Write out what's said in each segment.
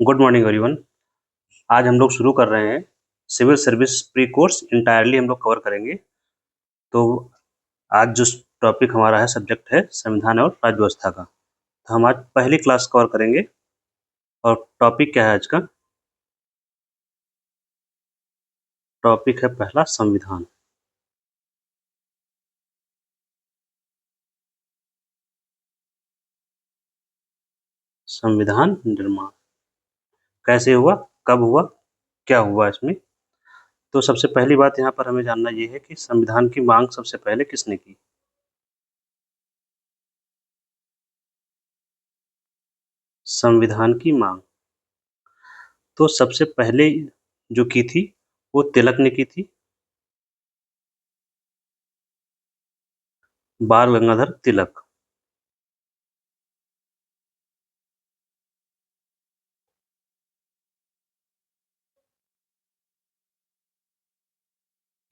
Good morning everyone. आज हम लोग शुरू कर रहे हैं civil service pre course entirely हम लोग कवर करेंगे। तो आज जो टॉपिक हमारा है सब्जेक्ट है संविधान और राज्य व्यवस्था का। तो हम आज पहली क्लास कवर करेंगे और टॉपिक क्या है आज का? टॉपिक है पहला संविधान। संविधान निर्माण कैसे हुआ, कब हुआ, क्या हुआ इसमें? तो सबसे पहली बात यहाँ पर हमें जानना ये है कि संविधान की मांग सबसे पहले किसने की? संविधान की मांग तो सबसे पहले जो की थी वो तिलक ने की थी, बाल गंगाधर तिलक।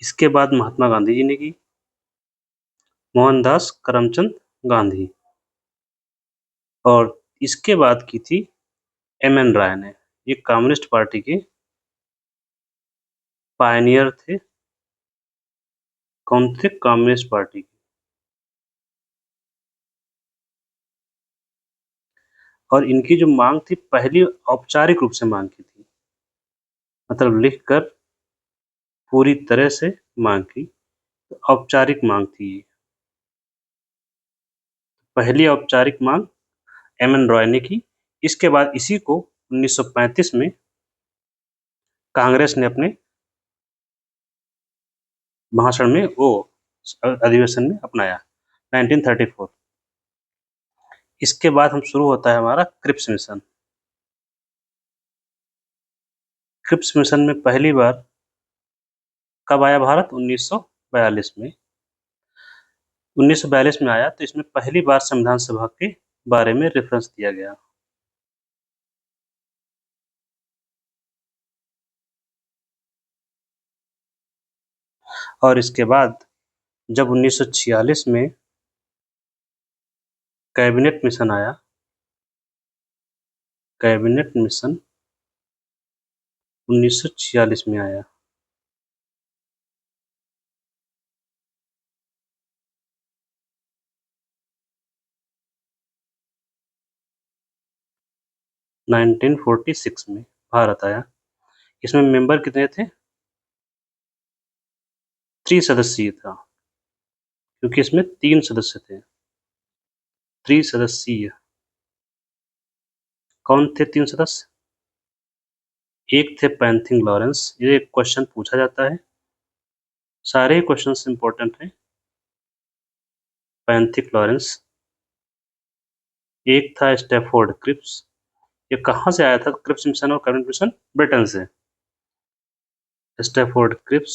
इसके बाद महात्मा गांधी जी ने की, मोहनदास करमचंद गांधी, और इसके बाद की थी एम.एन. राय ने। ये कम्युनिस्ट पार्टी के पायनियर थे। कौन थे? कम्युनिस्ट पार्टी के। और इनकी जो मांग थी पहली औपचारिक रूप से मांग की थी, मतलब लिखकर पूरी तरह से मांग की, तो औपचारिक मांग थी ये। पहली औपचारिक मांग एम.एन. रॉय ने की। इसके बाद इसी को 1935 में कांग्रेस ने अपने भाषण में वो अधिवेशन में अपनाया 1934। इसके बाद हम शुरू होता है हमारा क्रिप्स मिशन। क्रिप्स मिशन में पहली बार कब आया भारत? 1942 में। 1942 में आया तो इसमें पहली बार संविधान सभा के बारे में रेफरेंस दिया गया। और इसके बाद जब 1946 में कैबिनेट मिशन आया, कैबिनेट मिशन 1946 में आया। – 1946 में भारत आया। इसमें मेंबर कितने थे? त्रिसदस्यीय था, क्योंकि इसमें 3 सदस्य थे। त्रिसदस्यीय। कौन थे 3 सदस्य? एक थे पैंथिंग लॉरेंस। ये क्वेश्चन पूछा जाता है, सारे क्वेश्चंस इंपॉर्टेंट हैं। Pethick Lawrence. एक था स्टैफोर्ड क्रिप्स। ये कहाँ से आया था क्रिप्स मिशन और कैबिनेट मिशन? ब्रिटेन से। Stafford Cripps.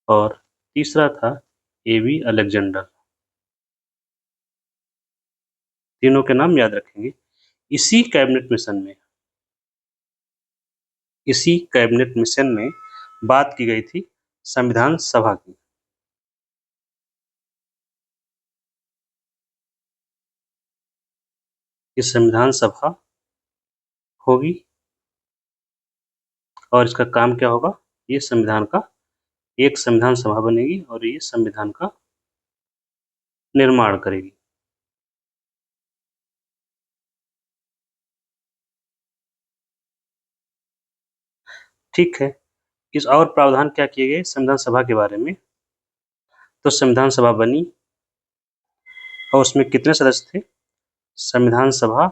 और तीसरा था ए.वी. अलेक्जेंडर। तीनों के नाम याद रखेंगे। इसी कैबिनेट मिशन में बात की गई थी संविधान सभा की। ये संविधान सभा होगी और इसका काम क्या होगा? ये संविधान का एक संविधान सभा बनेगी और ये संविधान का निर्माण करेगी। ठीक है। इस और प्रावधान क्या किए गए संविधान सभा के बारे में? तो संविधान सभा बनी और उसमें कितने सदस्य थे? संविधान सभा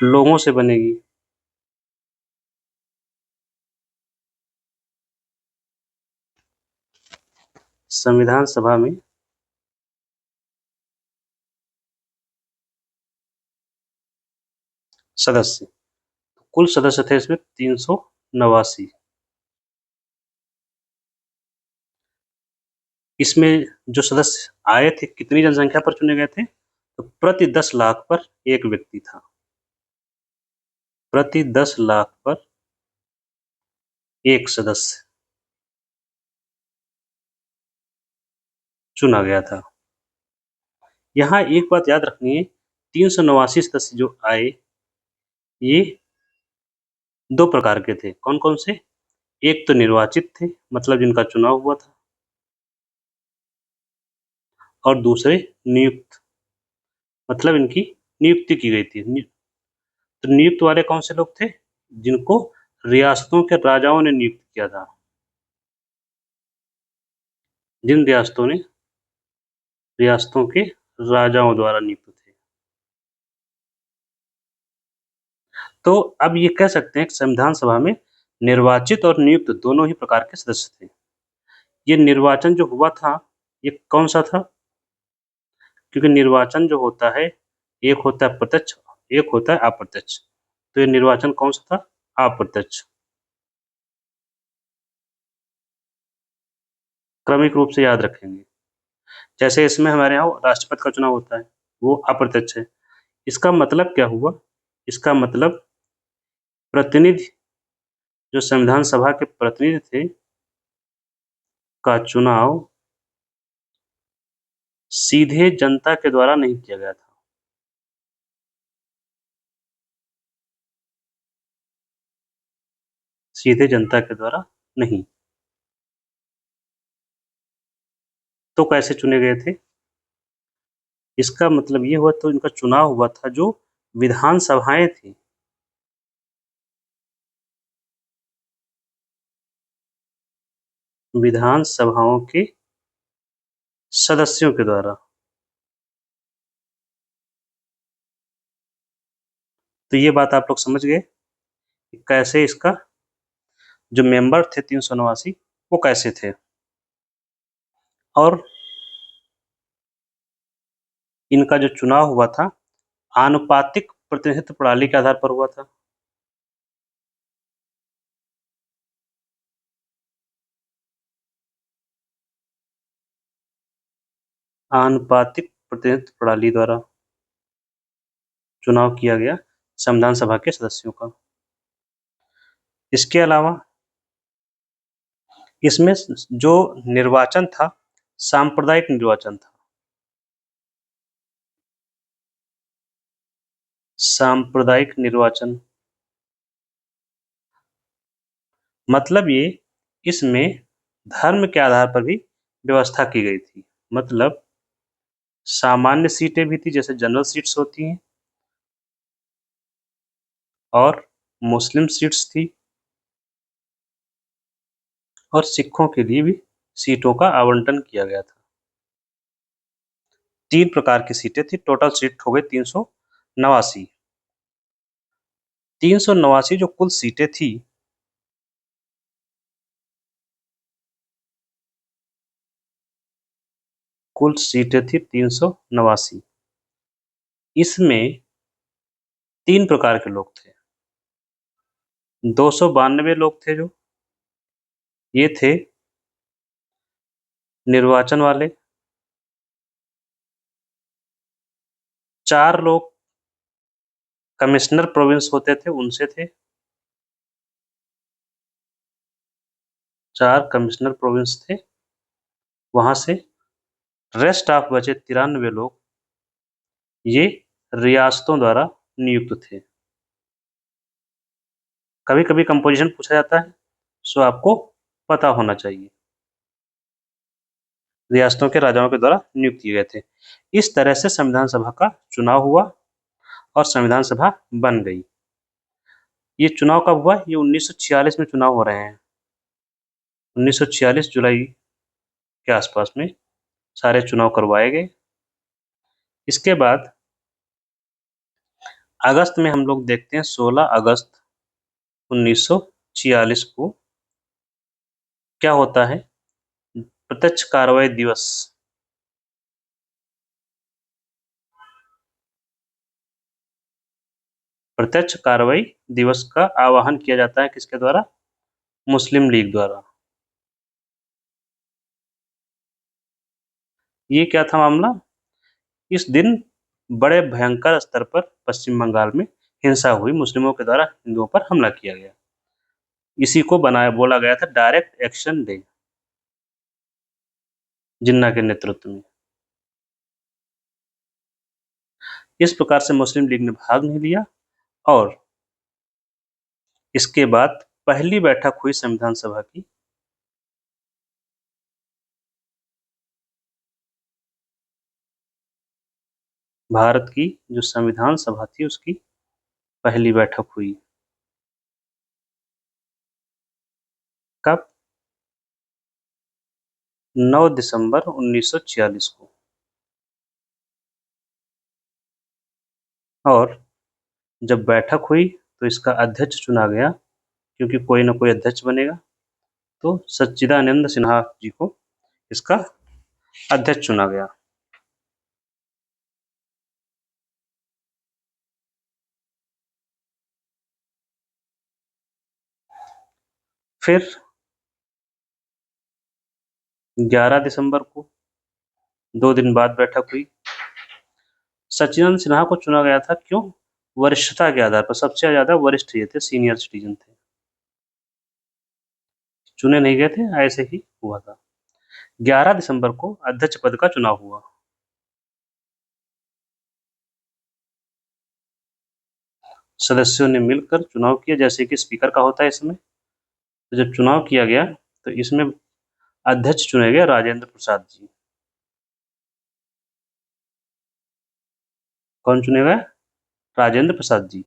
लोगों से बनेगी। संविधान सभा में सदस्य, कुल सदस्य थे इसमें 389। इसमें जो सदस्य आए थे कितनी जनसंख्या पर चुने गए थे? तो प्रति 10 लाख पर एक व्यक्ति था। प्रति 10 लाख पर एक सदस्य चुना गया था। यहाँ एक बात याद रखनी है, 389 सदस्य जो आए ये 2 प्रकार के थे। कौन-कौन से? एक तो निर्वाचित थे, मतलब जिनका चुनाव हुआ था, और दूसरे नियुक्त, मतलब इनकी नियुक्ति की गई थी। तो नियुक्त वाले कौन से लोग थे? जिनको रियासतों के राजाओं ने नियुक्त किया था। जिन रियासतों के राजाओं द्वारा नियुक्त थे। तो अब ये कह सकते हैं कि संविधान सभा में निर्वाचित और नियुक्त दोनों ही प्रकार के सदस्य थे। ये निर्वाचन जो हुआ था, ये कौन-सा था? क्योंकि निर्वाचन जो होता है, एक होता है प्रत्यक्ष, एक होता है अप्रत्यक्ष। तो ये निर्वाचन कौन-सा था? अप्रत्यक्ष। क्रमिक रूप से याद रखेंगे। जैसे इसमें हमारे यहाँ राष्ट्रपति का चुनाव होता है, वो अप्रत्यक्ष है। इसका मतलब क्या हुआ? इसका मतलब प्रतिनिधि, जो संविधान सभा के प्रतिनिधि थे, का चुनाव सीधे जनता के द्वारा नहीं किया गया था। सीधे जनता के द्वारा नहीं। तो कैसे चुने गए थे? इसका मतलब ये हुआ, तो इनका चुनाव हुआ था जो विधान सभाएँ थी, विधान सभाओं के सदस्यों के द्वारा। तो ये बात आप लोग समझ गए कि कैसे इसका जो मेंबर थे 389, वो कैसे थे, और इनका जो चुनाव हुआ था आनुपातिक प्रतिनिधित्व प्रणाली के आधार पर हुआ था। आनुपातिक प्रतिनिधित्व प्रणाली द्वारा चुनाव किया गया संविधान सभा के सदस्यों का। इसके अलावा इसमें जो निर्वाचन था, सांप्रदायिक निर्वाचन था। सांप्रदायिक निर्वाचन मतलब ये, इसमें धर्म के आधार पर भी व्यवस्था की गई थी। मतलब सामान्य सीटें भी थी, जैसे जनरल सीट्स होती हैं, और मुस्लिम सीट्स थी, और सिखों के लिए भी सीटों का आवंटन किया गया था। 3 प्रकार की सीटें थी, टोटल सीट हो गई 389। 389 जो कुल सीटें थी, कुल सीटें थी 389। इसमें 3 प्रकार के लोग थे। 292 लोग थे, जो ये थे निर्वाचन वाले। 4 लोग कमिश्नर प्रोविंस होते थे, उनसे थे। 4 कमिश्नर प्रोविंस थे, वहां से। रेस्ट ऑफ बचे 93 लोग, ये रियासतों द्वारा नियुक्त थे। कभी-कभी कंपोजिशन पूछा जाता है, सो आपको पता होना चाहिए। रियासतों के राजाओं के द्वारा नियुक्त किए गए थे। इस तरह से संविधान सभा का चुनाव हुआ और संविधान सभा बन गई। ये चुनाव कब हुआ? ये 1946 में चुनाव हो रहे हैं। 1946 जुलाई के आसपास में सारे चुनाव करवाए गए। इसके बाद अगस्त में हम लोग देखते हैं, 16 अगस्त 1946 को क्या होता है? प्रत्यक्ष कार्रवाई दिवस। प्रत्यक्ष कार्रवाई दिवस का आह्वान किया जाता है, किसके द्वारा? मुस्लिम लीग द्वारा। ये क्या था मामला? इस दिन बड़े भयंकर स्तर पर पश्चिम बंगाल में हिंसा हुई, मुस्लिमों के द्वारा हिंदुओं पर हमला किया गया। इसी को बोला गया था डायरेक्ट एक्शन डे, जिन्ना के नेतृत्व में। इस प्रकार से मुस्लिम लीग ने भाग नहीं लिया, और इसके बाद पहली बैठक हुई संविधान सभा की। भारत की जो संविधान सभा थी उसकी पहली बैठक हुई। कब? 9 दिसंबर 1946 को। और जब बैठक हुई तो इसका अध्यक्ष चुना गया, क्योंकि कोई ना कोई अध्यक्ष बनेगा, तो सच्चिदानंद सिन्हा जी को इसका अध्यक्ष चुना गया। फिर 11 दिसंबर को 2 दिन बाद बैठक हुई। सच्चिदानंद सिन्हा को चुना गया था, क्यों? वरिष्ठता के आधार पर, सबसे ज्यादा वरिष्ठ ये थे, सीनियर सिटीजन थे। चुने नहीं गए थे, ऐसे ही हुआ था। 11 दिसंबर को अध्यक्ष पद का चुनाव हुआ। सदस्यों ने मिलकर चुनाव किया, जैसे कि स्पीकर का होता है इसमें। तो जब चुनाव किया गया तो इसमें अध्यक्ष चुने गए राजेंद्र प्रसाद जी। कौन चुने गए? राजेंद्र प्रसाद जी।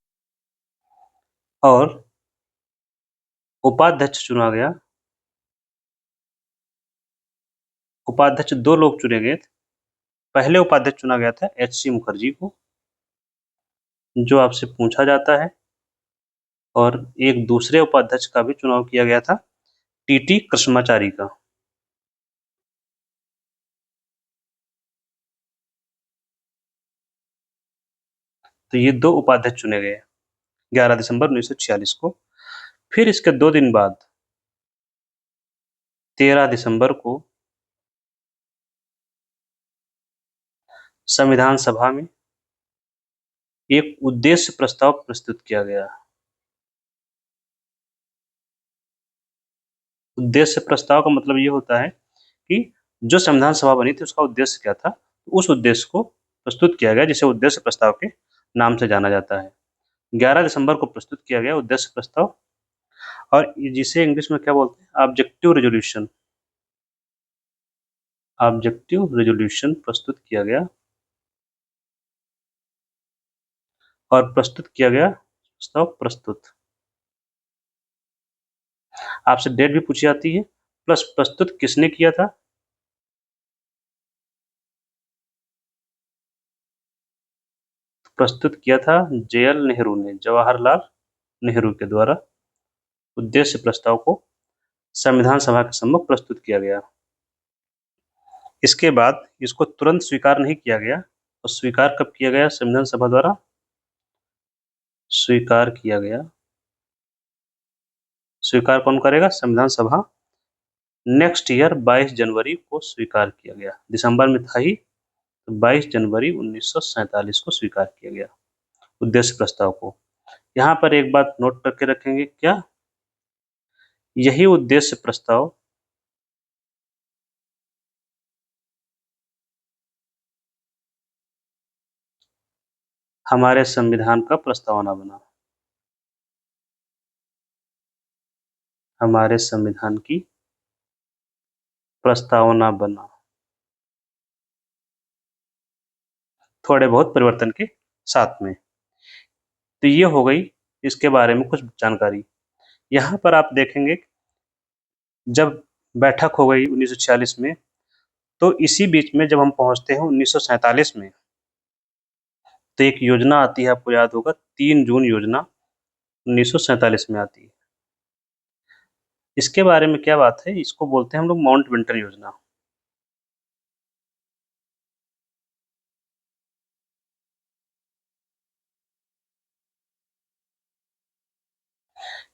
और उपाध्यक्ष चुना गया, उपाध्यक्ष 2 लोग चुने गए थे। पहले उपाध्यक्ष चुना गया था एच.सी. मुखर्जी को, जो आपसे पूछा जाता है। और एक दूसरे उपाध्यक्ष का भी चुनाव किया गया था, टी.टी. कृष्णाचारी का। तो ये 2 उपाध्यक्ष चुने गए 11 दिसंबर 1946 को। फिर इसके 2 दिन बाद 13 दिसंबर को संविधान सभा में एक उद्देश्य प्रस्ताव प्रस्तुत किया गया। उद्देश्य प्रस्ताव का मतलब ये होता है कि जो संविधान सभा बनी थी उसका उद्देश्य क्या था, उस उद्देश्य को प्रस्तुत किया गया, जिसे उद्देश्य प्रस्ताव के नाम से जाना जाता है। 11 दिसंबर को प्रस्तुत किया गया उद्देश्य प्रस्ताव, और जिसे इंग्लिश में क्या बोलते हैं, ऑब्जेक्टिव रेजोल्यूशन। ऑब्जेक्टिव रेजोल्यूशन प्रस्तुत किया गया, और प्रस्तुत किया गया प्रस्ताव प्रस्तुत। आपसे डेट भी पूछी जाती है, प्लस प्रस्तुत किसने किया था। प्रस्तुत किया था जे.एल. नेहरू ने, जवाहरलाल नेहरू के द्वारा उद्देश्य प्रस्ताव को संविधान सभा के सम्मुख प्रस्तुत किया गया। इसके बाद इसको तुरंत स्वीकार नहीं किया गया, और स्वीकार कब किया गया संविधान सभा द्वारा? स्वीकार किया गया, स्वीकार कौन करेगा? संविधान सभा। नेक्स्ट ईयर 22 जनवरी को स्वीकार किया गया। दिसंबर में था ही, तो 22 जनवरी 1947 को स्वीकार किया गया उद्देश्य प्रस्ताव को। यहाँ पर एक बात नोट करके रखेंगे, क्या? यही उद्देश्य प्रस्ताव हमारे संविधान का प्रस्तावना बना। हमारे संविधान की प्रस्तावना बना, थोड़े बहुत परिवर्तन के साथ में। तो ये हो गई इसके बारे में कुछ जानकारी। यहाँ पर आप देखेंगे, जब बैठक हो गई 1946 में, तो इसी बीच में जब हम पहुंचते हैं 1947 में, तो एक योजना आती है, आपको याद होगा, 3 जून योजना 1947 में आती है। इसके बारे में क्या बात है, इसको बोलते हैं हम लोग माउंटबेटन योजना।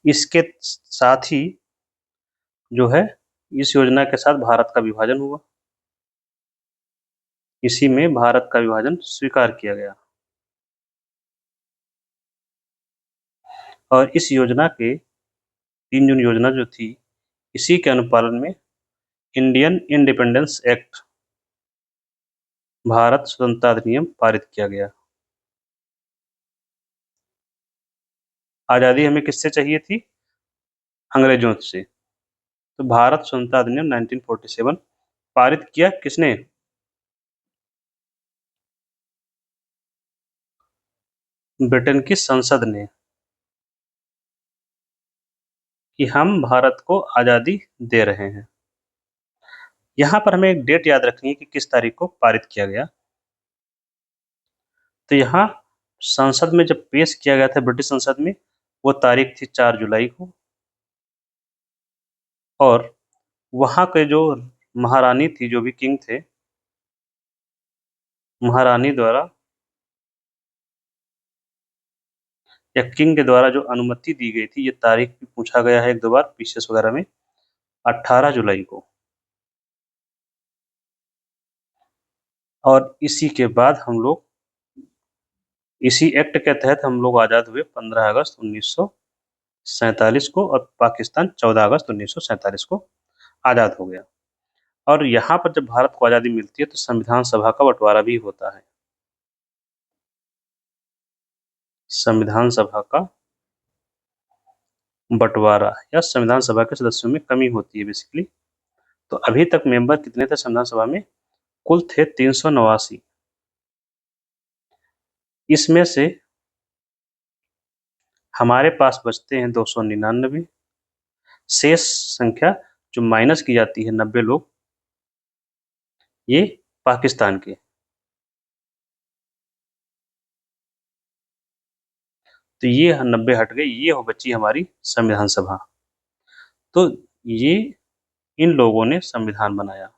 इसके साथ ही जो है, इस योजना के साथ भारत का विभाजन हुआ। इसी में भारत का विभाजन स्वीकार किया गया। और इस योजना के 3 जून योजना जो थी, इसी के अनुपालन में इंडियन इंडिपेंडेंस एक्ट, भारत स्वतंत्रता अधिनियम पारित किया गया। आज़ादी हमें किससे चाहिए थी? अंग्रेजों से। तो भारत स्वतंत्रता अधिनियम 1947 पारित किया किसने? ब्रिटेन की संसद ने, कि हम भारत को आज़ादी दे रहे हैं। यहाँ पर हमें एक डेट याद रखनी है कि किस तारीख को पारित किया गया। तो यहाँ संसद में जब पेश किया गया था ब्रिटिश संसद में, वो तारीख थी 4 जुलाई को, और वहाँ के जो महारानी थी, जो भी किंग थे, महारानी द्वारा या किंग के द्वारा जो अनुमति दी गई थी, ये तारीख भी पूछा गया है एक दो बार पीसीएस वगैरह में, 18 जुलाई को। और इसी के बाद हम लोग, इसी एक्ट के तहत हम लोग आज़ाद हुए 15 अगस्त 1947 को, और पाकिस्तान 14 अगस्त 1947 को आज़ाद हो गया। और यहाँ पर जब भारत को आज़ादी मिलती है तो संविधान सभा का बंटवारा भी होता है। संविधान सभा का बंटवारा या संविधान सभा के सदस्यों में कमी होती है बेसिकली। तो अभी तक मेंबर कितने थे संविधान सभा में? कुल थे 389। इसमें से हमारे पास बचते हैं 299। शेष संख्या जो माइनस की जाती है 90 लोग, ये पाकिस्तान के। तो ये 90 हट गए, ये हो बची हमारी संविधान सभा। तो ये इन लोगों ने संविधान बनाया।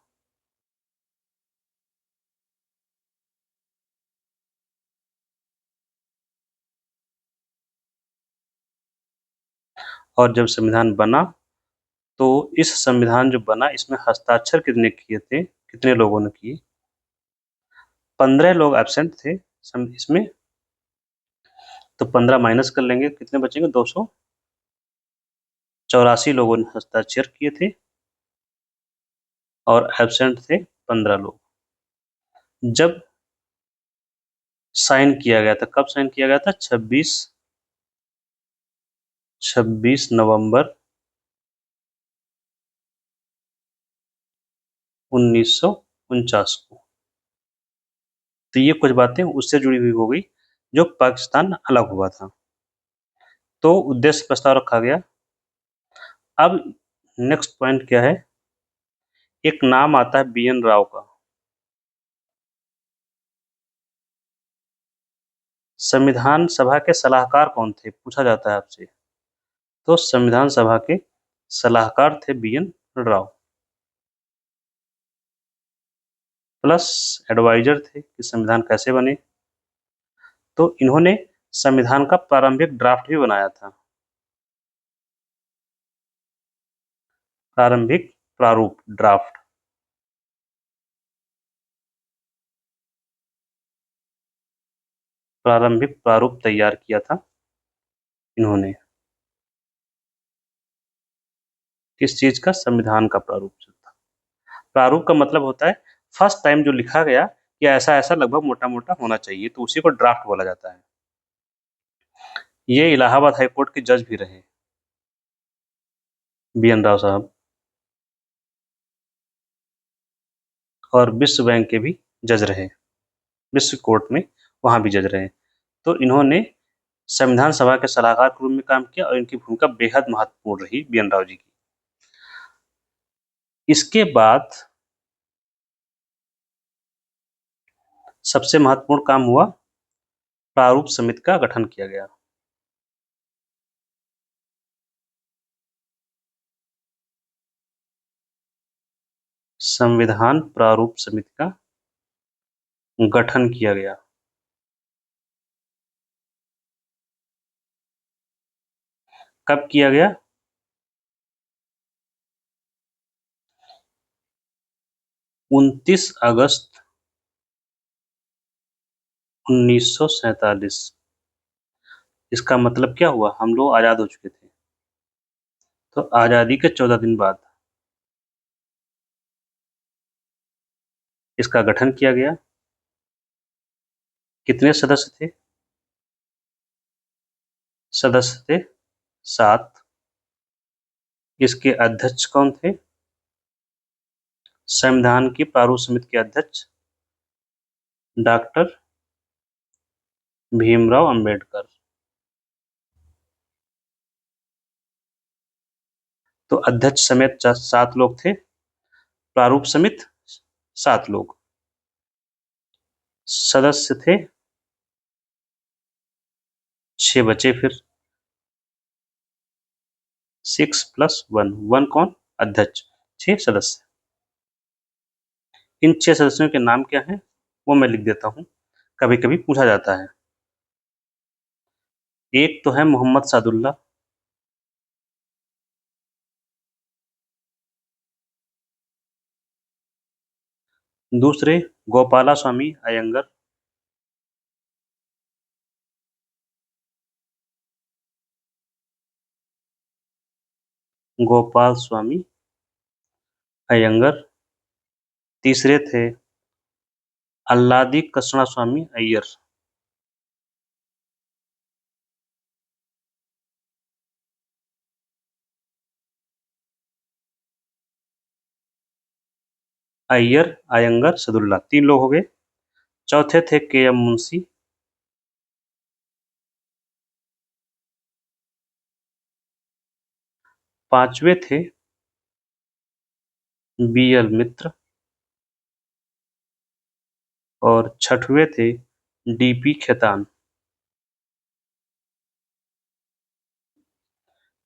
और जब संविधान बना, तो इस संविधान जो बना, इसमें हस्ताक्षर कितने किए थे, कितने लोगों ने किए? 15 लोग एब्सेंट थे इसमें। तो 15 माइनस कर लेंगे, कितने बचेंगे? 284 लोगों ने हस्ताक्षर किए थे, और एब्सेंट थे 15 लोग। जब साइन किया गया था, कब साइन किया गया था? 26 नवंबर 1949 को। तो ये कुछ बातें उससे जुड़ी हुई हो गई जो पाकिस्तान अलग हुआ था। तो उद्देश्य प्रस्ताव रखा गया। अब नेक्स्ट पॉइंट क्या है? एक नाम आता है BN राव का। संविधान सभा के सलाहकार कौन थे, पूछा जाता है आपसे। तो संविधान सभा के सलाहकार थे BN राव, प्लस एडवाइजर थे कि संविधान कैसे बने। तो इन्होंने संविधान का प्रारंभिक ड्राफ्ट भी बनाया था। प्रारंभिक प्रारूप, ड्राफ्ट। प्रारंभिक प्रारूप तैयार किया था इन्होंने। किस चीज का? संविधान का प्रारूप था। प्रारूप का मतलब होता है फर्स्ट टाइम जो लिखा गया कि ऐसा ऐसा लगभग मोटा मोटा होना चाहिए, तो उसी को ड्राफ्ट बोला जाता है। ये इलाहाबाद हाई कोर्ट के जज भी रहे BN राव साहब, और विश्व बैंक के भी जज रहे, विश्व कोर्ट में वहां भी जज रहे। तो इन्होंने संविधान सभा के सलाहकार के रूप में काम किया, और इनकी भूमिका बेहद महत्वपूर्ण रही BN राव जी की। इसके बाद सबसे महत्वपूर्ण काम हुआ, प्रारूप समिति का गठन किया गया। संविधान प्रारूप समिति का गठन किया गया। कब किया गया? 29 अगस्त 1947। इसका मतलब क्या हुआ? हम लोग आजाद हो चुके थे। तो आजादी के 14 दिन बाद इसका गठन किया गया। कितने सदस्य थे? सदस्य थे 7। इसके अध्यक्ष कौन थे? संविधान की प्रारूप समिति के अध्यक्ष डॉक्टर भीमराव अंबेडकर। तो अध्यक्ष समेत 7 लोग थे, प्रारूप समिति 7 लोग, सदस्य थे 6 बचे फिर, 6 + 1, 1 कौन? अध्यक्ष, 6 सदस्य। इन 6 सदस्यों के नाम क्या हैं वो मैं लिख देता हूं, कभी कभी पूछा जाता है। एक तो है मोहम्मद सादुल्ला, दूसरे गोपाला स्वामी अयंगर, गोपाल स्वामी अयंगर। तीसरे थे अल्लादी कृष्णा स्वामी अय्यर, अय्यर अयंगर सदुल्ला, 3 लोग हो गए। चौथे थे के.एम. मुंशी, पांचवे थे बी.एल. मित्र और छठवें थे डी.पी. खेतान।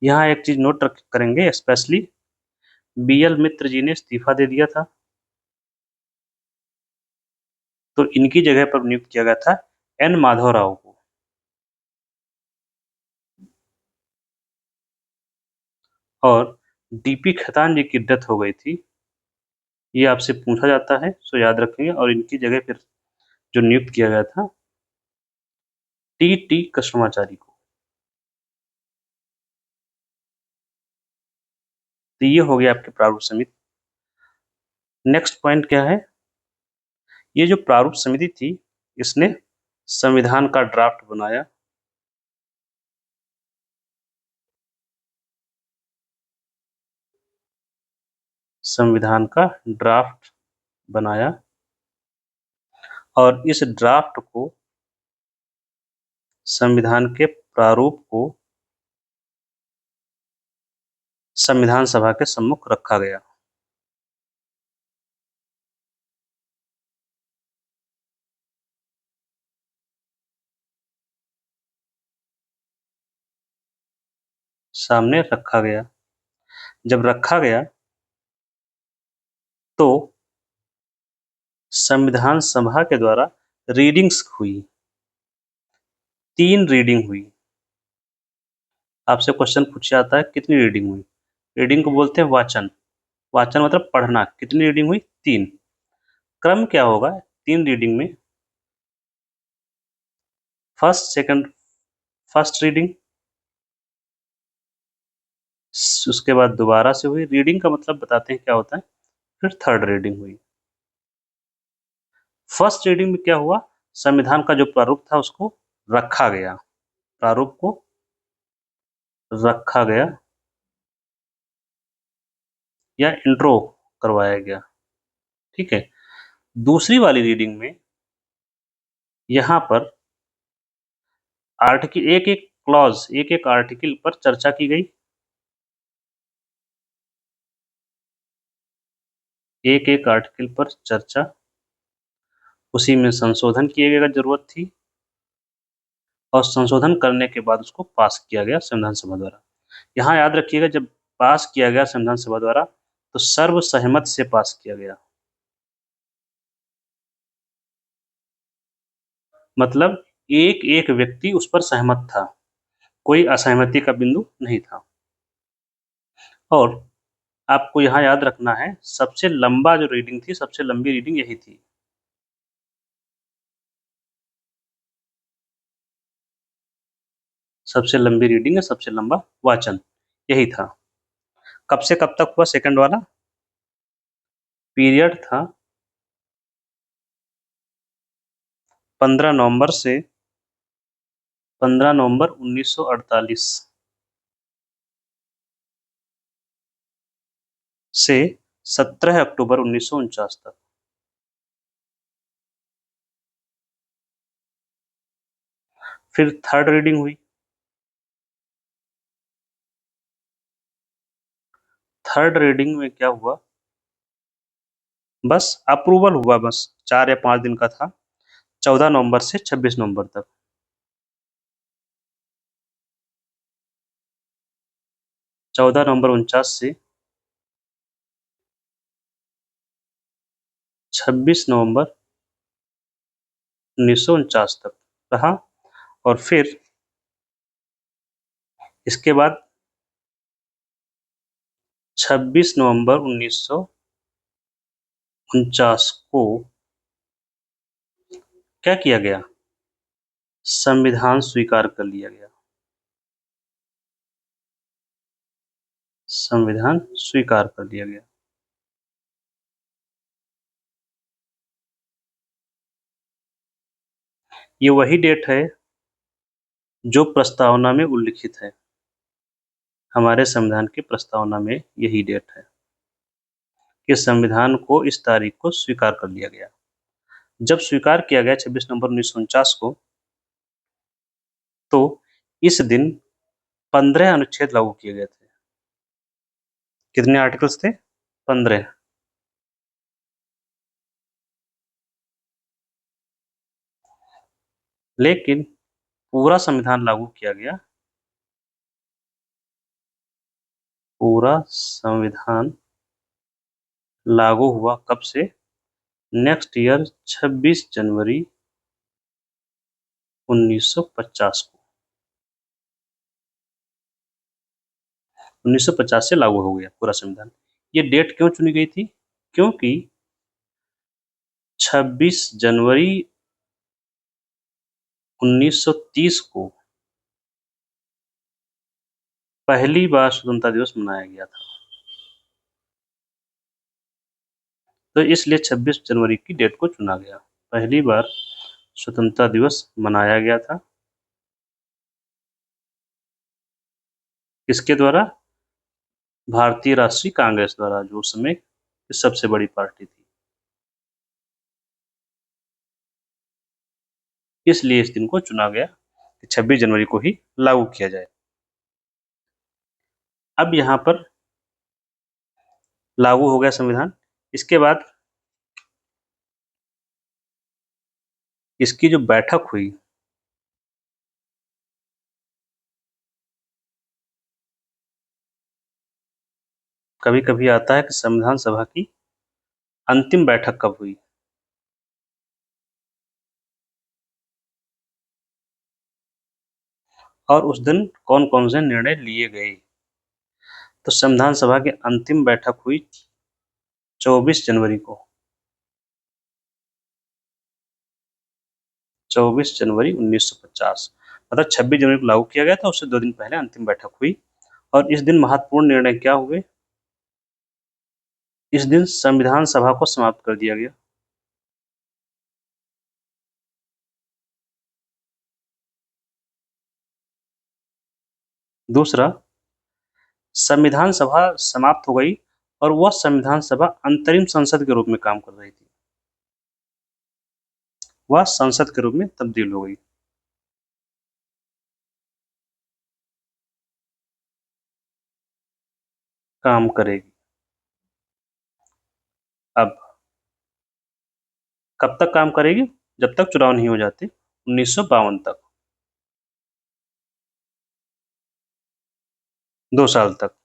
यहाँ एक चीज नोट करेंगे स्पेशली, बी.एल. मित्र जी ने इस्तीफा दे दिया था, तो इनकी जगह पर नियुक्त किया गया था एन. माधव राव को। और डी.पी. खेतान जी की डेथ हो गई थी, ये आपसे पूछा जाता है, सो याद रखेंगे। और इनकी जगह फिर जो नियुक्त किया गया था टी कृष्णमाचारी को। तो ये हो गया आपके प्रारूप समिति। नेक्स्ट पॉइंट क्या है? ये जो प्रारूप समिति थी, इसने संविधान का ड्राफ्ट बनाया, संविधान का ड्राफ्ट बनाया, और इस ड्राफ्ट को, संविधान के प्रारूप को संविधान सभा के सम्मुख रखा गया। सामने रखा गया। जब रखा गया तो संविधान सभा के द्वारा रीडिंग्स हुई, 3 रीडिंग हुई। आपसे क्वेश्चन पूछा जाता है कितनी रीडिंग हुई? रीडिंग को बोलते हैं वाचन, वाचन मतलब पढ़ना। कितनी रीडिंग हुई? 3। क्रम क्या होगा 3 रीडिंग में? फर्स्ट, सेकंड, फर्स्ट रीडिंग, उसके बाद दोबारा से हुई। रीडिंग का मतलब बताते हैं क्या होता है, फिर थर्ड रीडिंग हुई। फर्स्ट रीडिंग में क्या हुआ? संविधान का जो प्रारूप था उसको रखा गया, प्रारूप को रखा गया या इंट्रो करवाया गया, ठीक है। दूसरी वाली रीडिंग में यहाँ पर आर्टिकल, एक एक क्लॉज, एक एक आर्टिकल पर चर्चा की गई, एक एक आर्टिकल पर चर्चा, उसी में संशोधन किए गए जरूरत थी, और संशोधन करने के बाद उसको पास किया गया संविधान सभा द्वारा। यहाँ याद रखिएगा, जब पास किया गया संविधान सभा द्वारा तो सर्वसहमत से पास किया गया, मतलब एक एक व्यक्ति उस पर सहमत था, कोई असहमति का बिंदु नहीं था। और आपको यहाँ याद रखना है, सबसे लंबा जो रीडिंग थी, सबसे लंबी रीडिंग यही थी। सबसे लंबी रीडिंग है, सबसे लंबा वाचन यही था। कब से कब तक हुआ सेकंड वाला? पीरियड था 15 नवंबर से 15 नवंबर 1948, से 17 अक्टूबर 1949 तक। फिर थर्ड रीडिंग हुई। थर्ड रीडिंग में क्या हुआ, बस अप्रूवल हुआ, बस 4 या 5 दिन का था, 14 नवंबर से 26 नवंबर तक। 14 नवंबर 49 से 26 नवंबर 1949 तक रहा। और फिर इसके बाद 26 नवंबर 1949 को क्या किया गया, संविधान स्वीकार कर लिया गया। संविधान स्वीकार कर लिया गया। ये वही डेट है जो प्रस्तावना में उल्लिखित है। हमारे संविधान की प्रस्तावना में यही डेट है कि संविधान को इस तारीख को स्वीकार कर लिया गया। जब स्वीकार किया गया 26 नवंबर 1949 को, तो इस दिन 15 अनुच्छेद लागू किए गए थे। कितने आर्टिकल्स थे? 15। लेकिन पूरा संविधान लागू किया गया। पूरा संविधान लागू हुआ कब से? नेक्स्ट ईयर 26 जनवरी 1950 को। 1950 से लागू हो गया पूरा संविधान। ये डेट क्यों चुनी गई थी? क्योंकि 26 जनवरी 1930 को पहली बार स्वतंत्रता दिवस मनाया गया था। तो इसलिए 26 जनवरी की डेट को चुना गया। पहली बार स्वतंत्रता दिवस मनाया गया था। किसके द्वारा? भारतीय राष्ट्रीय कांग्रेस द्वारा, जो उस समय की सबसे बड़ी पार्टी थी। इसलिए इस दिन को चुना गया कि 26 जनवरी को ही लागू किया जाए। अब यहाँ पर लागू हो गया संविधान। इसके बाद इसकी जो बैठक हुई, कभी कभी आता है कि संविधान सभा की अंतिम बैठक कब हुई? और उस दिन कौन कौन से निर्णय लिए गए? तो संविधान सभा की अंतिम बैठक हुई 24 जनवरी को। 24 जनवरी 1950, मतलब 26 जनवरी को लागू किया गया था, उससे 2 दिन पहले अंतिम बैठक हुई। और इस दिन महत्वपूर्ण निर्णय क्या हुए? इस दिन संविधान सभा को समाप्त कर दिया गया। दूसरा, संविधान सभा समाप्त हो गई और वह संविधान सभा अंतरिम संसद के रूप में काम कर रही थी। वह संसद के रूप में तब्दील हो गई। काम करेगी। अब कब तक काम करेगी? जब तक चुनाव नहीं हो जाते, 1952 तक, 2 साल तक।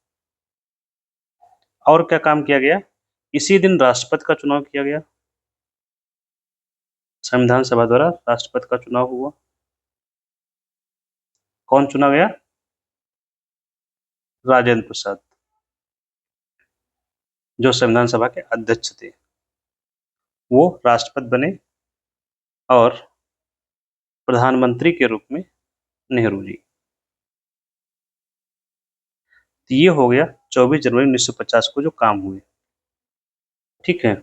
और क्या काम किया गया? इसी दिन राष्ट्रपति का चुनाव किया गया। संविधान सभा द्वारा राष्ट्रपति का चुनाव हुआ। कौन चुना गया? राजेंद्र प्रसाद, जो संविधान सभा के अध्यक्ष थे, वो राष्ट्रपति बने। और प्रधानमंत्री के रूप में नेहरू जी। तो ये हो गया 24 जनवरी 1950 को जो काम हुए। ठीक है।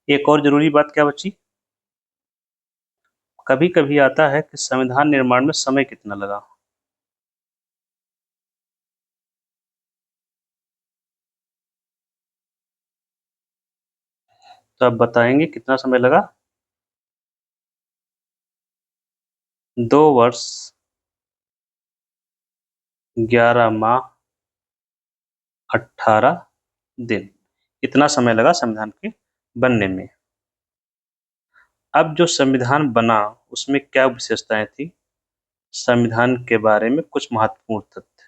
एक और जरूरी बात क्या बची? कभी कभी आता है कि संविधान निर्माण में समय कितना लगा। तो आप बताएंगे कितना समय लगा? 2 वर्ष 11 माह 18 दिन, इतना समय लगा संविधान के बनने में। अब जो संविधान बना उसमें क्या विशेषताएं थी? संविधान के बारे में कुछ महत्वपूर्ण तथ्य।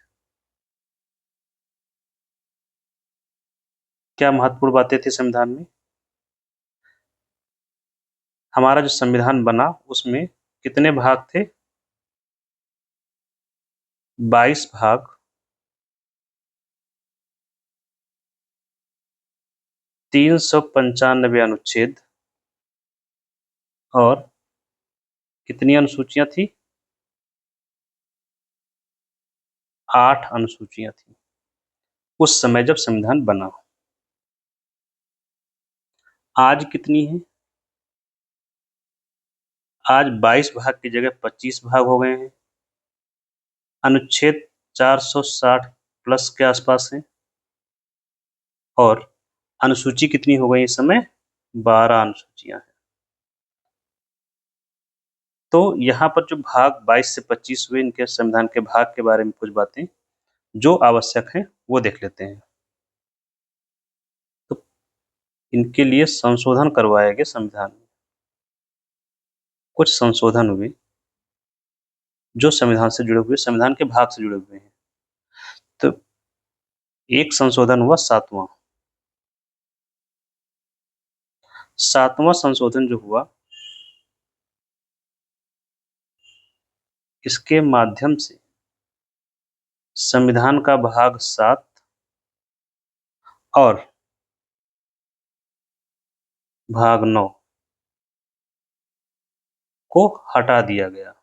क्या महत्वपूर्ण बातें थी संविधान में? हमारा जो संविधान बना उसमें कितने भाग थे? 22 भाग, 395 अनुच्छेद और कितनी अनुसूचियां थी? 8 अनुसूचियां थी उस समय जब संविधान बना। आज कितनी है? आज 22 भाग की जगह 25 भाग हो गए हैं। अनुच्छेद 460 प्लस के आसपास है और अनुसूची कितनी हो गई इस समय? 12 अनुसूचियां हैं। तो यहाँ पर जो भाग 22 से 25 हुए, इनके संविधान के भाग के बारे में कुछ बातें जो आवश्यक हैं वो देख लेते हैं। तो इनके लिए संशोधन करवाए गए संविधान में। कुछ संशोधन हुए जो संविधान से जुड़े हुए, संविधान के भाग से जुड़े हुए हैं। तो एक संशोधन हुआ 7वां संशोधन जो हुआ, इसके माध्यम से संविधान का भाग 7 और भाग 9 को हटा दिया गया।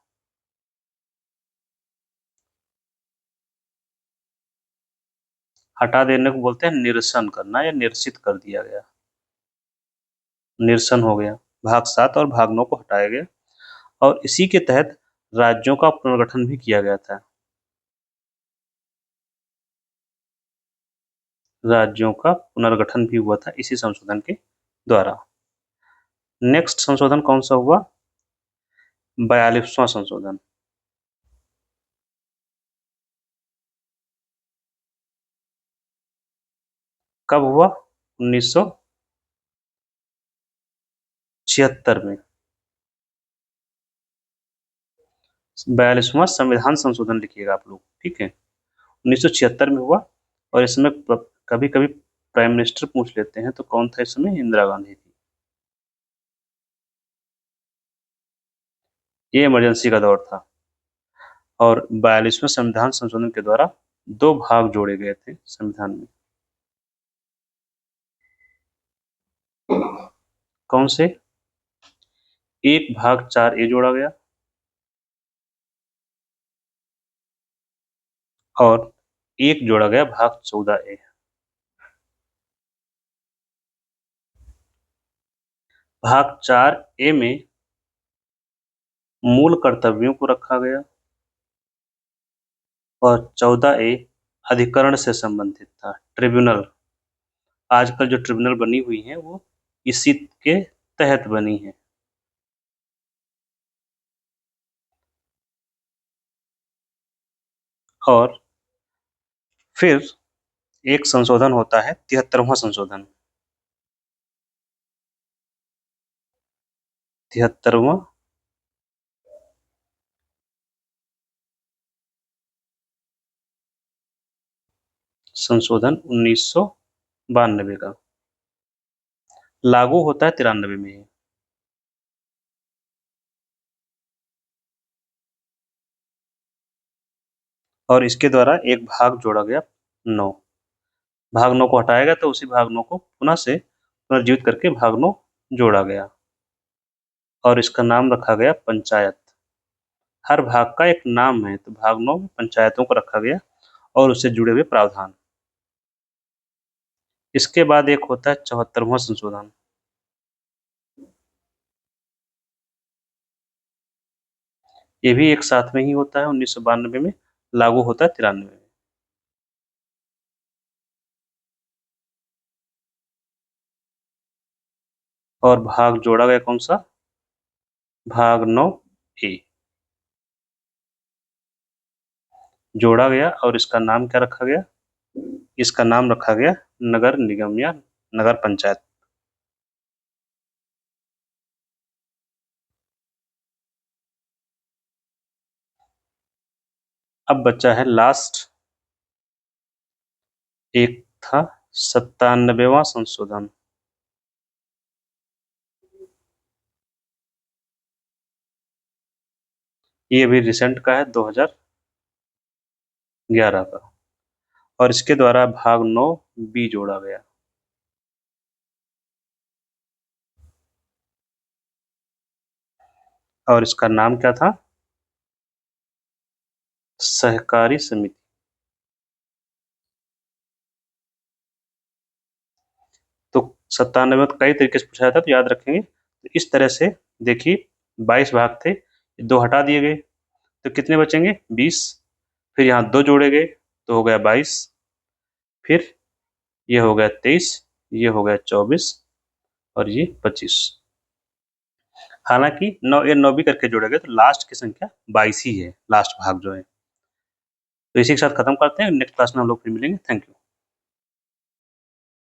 हटा देने को बोलते हैं निरसन करना या निरसित कर दिया गया। निरसन हो गया, भाग 7 और भाग 9 को हटाया गया और इसी के तहत राज्यों का पुनर्गठन भी किया गया था। राज्यों का पुनर्गठन भी हुआ था इसी संशोधन के द्वारा। नेक्स्ट संशोधन कौन सा हुआ? 42वां संशोधन। कब हुआ? 1976 में। 42वां संविधान संशोधन लिखिएगा आप लोग, ठीक है। 1976 में हुआ और इसमें कभी कभी प्राइम मिनिस्टर पूछ लेते हैं, तो कौन था इस समय? इंदिरा गांधी थी। ये इमरजेंसी का दौर था और 42वें संविधान संशोधन के द्वारा 2 भाग जोड़े गए थे संविधान में। कौन से? एक भाग 4A जोड़ा गया और एक जोड़ा गया भाग 14A। भाग 4A में मूल कर्तव्यों को रखा गया और 14A अधिकरण से संबंधित था। ट्रिब्यूनल, आजकल जो ट्रिब्यूनल बनी हुई है वो इसी के तहत बनी है। और फिर एक संशोधन होता है 73वां संशोधन। 73वां संशोधन 1992 का लागू होता है 93 में। और इसके द्वारा एक भाग जोड़ा गया 9। भाग 9 को हटाया गया तो उसी भाग 9 को पुनः से पुनर्जीवित करके भाग 9 जोड़ा गया और इसका नाम रखा गया पंचायत। हर भाग का एक नाम है, तो भाग 9 में पंचायतों को रखा गया और उससे जुड़े हुए प्रावधान। इसके बाद एक होता है 74वां संशोधन। ये भी एक साथ में ही होता है, 1992 में, लागू होता है 93 में। और भाग जोड़ा गया कौन सा, भाग 9A जोड़ा गया और इसका नाम क्या रखा गया, इसका नाम रखा गया नगर निगम या नगर पंचायत। अब बच्चा है लास्ट, एक था 97वां संशोधन। ये अभी रिसेंट का है 2011 का, और इसके द्वारा भाग 9B जोड़ा गया। और इसका नाम क्या था, सहकारी समिति। तो 97 कई तरीके से पूछा जाता है, तो याद रखेंगे। तो इस तरह से देखिए 22 भाग थे, 2 हटा दिए गए तो कितने बचेंगे, 20। फिर यहाँ 2 जोड़े गए तो हो गया 22, फिर ये हो गया 23, ये हो गया 24 और ये 25। हालांकि 9A 9B करके जोड़े गए तो लास्ट की संख्या 22 ही है, लास्ट भाग जो है। तो इसी के साथ खत्म करते हैं, नेक्स्ट क्लास में हम लोग फिर मिलेंगे। Thank you.